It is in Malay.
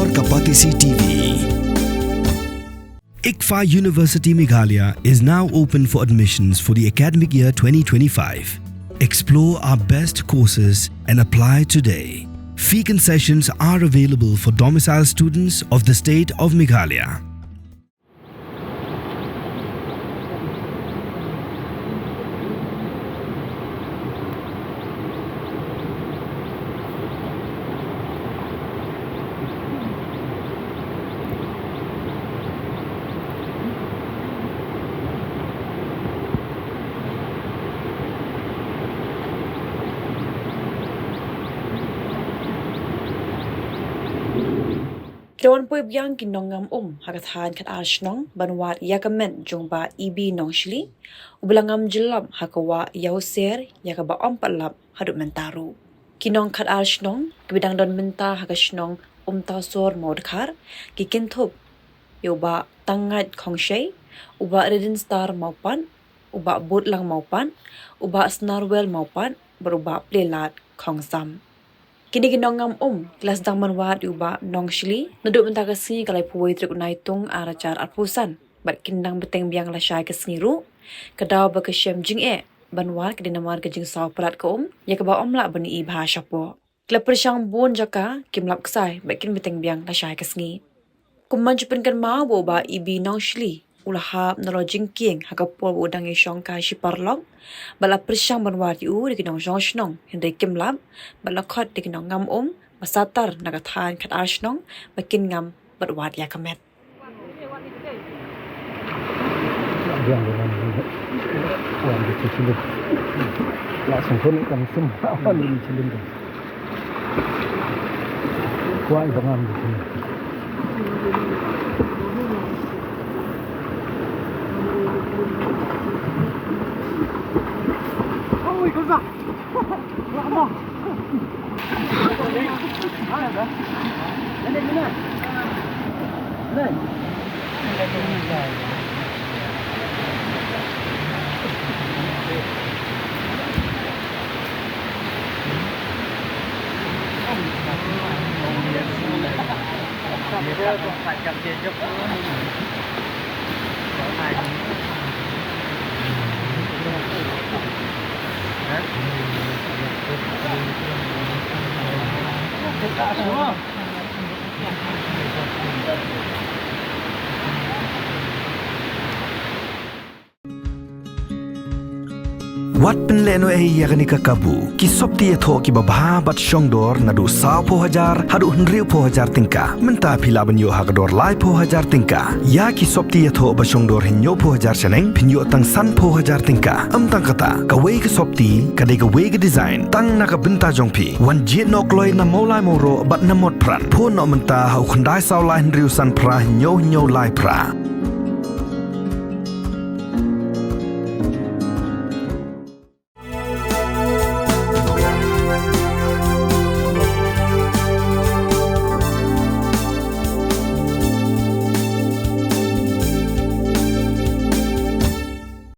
Kor Kapatisi TV. ICFA University Meghalaya is now open for admissions for the academic year 2025. Explore our best courses and apply today. Fee concessions are available for domicile students of the state of Meghalaya. Kawan pui Biang ki Nongngam hakathan Khat Shnong banwat yakamen jongba ibi Nongshli ubelangam jelab hakawa yauser yakaba palap hadut mentaru kinong Khat Shnong kibidang don menta haka Shnong tasor maudkhar ki kinthop yoba tangat khongshay uba redin star maupan uba bot lang maupan uba snarwell maupan beruba plelat khongsam. Kini Nongngam kelas dang manwat uba Nongshli naduk mentakasi kalai puai truk naitung aracar arpusan bat kindang beteng biang lasai ke sengiru kedaw berkesyam jing banwat ke dinamar ke jing saw pelat ke ya ke ba lak bani i bahasa po klap persyang bon jaka kimlap kesai bat kin beteng biang lasai ke sengi kumman jupinkan mau boba ibi Nongshli ulahap nalo jingking hakapol udang isyong ka shiparlog bala persyang banwat yu di kinong Shnong hindai kimlap bala Khat di kinong ngam masatar nagathan Khat Shnong makin ngam badwat yakamet Biang dengan uang di Cilin. Langsung pun kami semua awal di Cilin. Kuai bangan di sini. Oh, ikut tak? Lama. Mana? Mana? Mana? Dia tu phải cầm tiền cho cô. Có tài. Hả? Wat penleno yakni kakabu ki sopti etho ki babha bat shongdor nadu saw po hajar hadu hnriu po hajar tingka menta phila banyo hakdor lai po hajar tingka ya ki sopti etho ba shongdor hinyo po hajar chaneng phinyo tang san po hajar tingka tang kata ka wei ki sopti ka de ka wei ki design tang na ka binta jongphi wan jit nok loi na molai moro bat na mot pran pho no menta hau khandai saw lai hnriu san pra hinyo lai pra